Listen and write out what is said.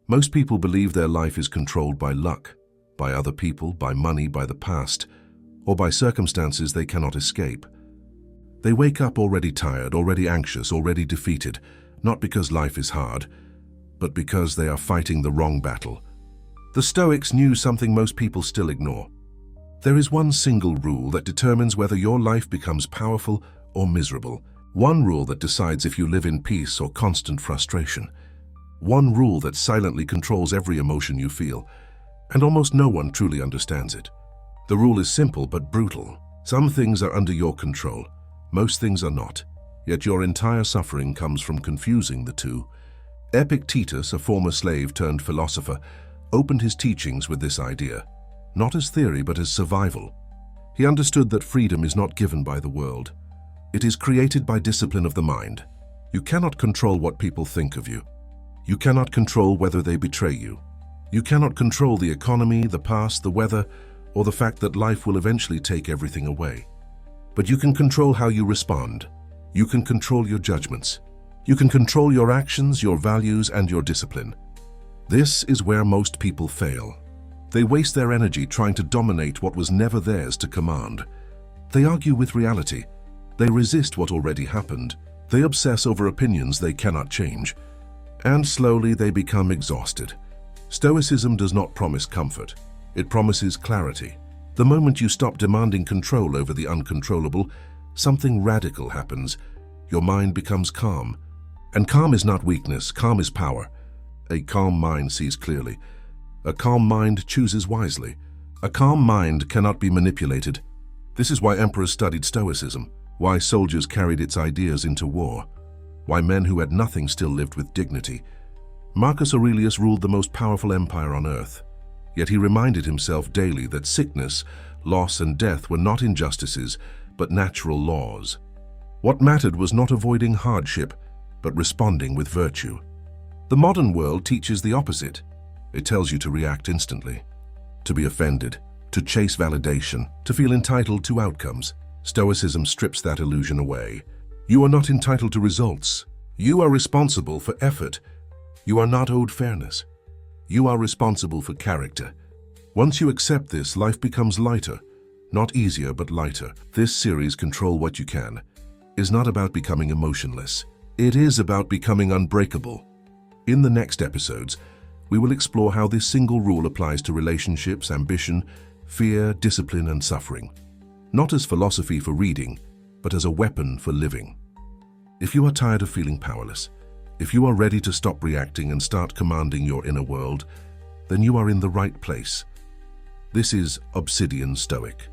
Most people believe their life is controlled by luck, by other people, by money, by the past, or by circumstances they cannot escape. They wake up already tired, already anxious, already defeated, not because life is hard, but because they are fighting the wrong battle. The Stoics knew something most people still ignore. There is one single rule that determines whether your life becomes powerful or miserable. One rule that decides if you live in peace or constant frustration. One rule that silently controls every emotion you feel, and almost no one truly understands it. The rule is simple but brutal. Some things are under your control. Most things are not. Yet your entire suffering comes from confusing the two. Epictetus, a former slave turned philosopher, opened his teachings with this idea, not as theory but as survival. He understood that freedom is not given by the world. It is created by discipline of the mind. You cannot control what people think of you. You cannot control whether they betray you. You cannot control the economy, the past, the weather, or the fact that life will eventually take everything away. But you can control how you respond. You can control your judgments. You can control your actions, your values, and your discipline. This is where most people fail. They waste their energy trying to dominate what was never theirs to command. They argue with reality. They resist what already happened. They obsess over opinions they cannot change. And slowly they become exhausted. Stoicism does not promise comfort. It promises clarity. The moment you stop demanding control over the uncontrollable, something radical happens. Your mind becomes calm. And calm is not weakness, calm is power. A calm mind sees clearly. A calm mind chooses wisely. A calm mind cannot be manipulated. This is why emperors studied Stoicism, why soldiers carried its ideas into war, why men who had nothing still lived with dignity. Marcus Aurelius ruled the most powerful empire on earth, yet he reminded himself daily that sickness, loss, and death were not injustices, but natural laws. What mattered was not avoiding hardship, but responding with virtue. The modern world teaches the opposite. It tells you to react instantly, to be offended, to chase validation, to feel entitled to outcomes. Stoicism strips that illusion away. You are not entitled to results. You are responsible for effort. You are not owed fairness. You are responsible for character. Once you accept this, life becomes lighter. Not easier, but lighter. This series, Control What You Can, is not about becoming emotionless. It is about becoming unbreakable. In the next episodes, we will explore how this single rule applies to relationships, ambition, fear, discipline, and suffering. Not as philosophy for reading, but as a weapon for living. If you are tired of feeling powerless, if you are ready to stop reacting and start commanding your inner world, then you are in the right place. This is Obsidian Stoic.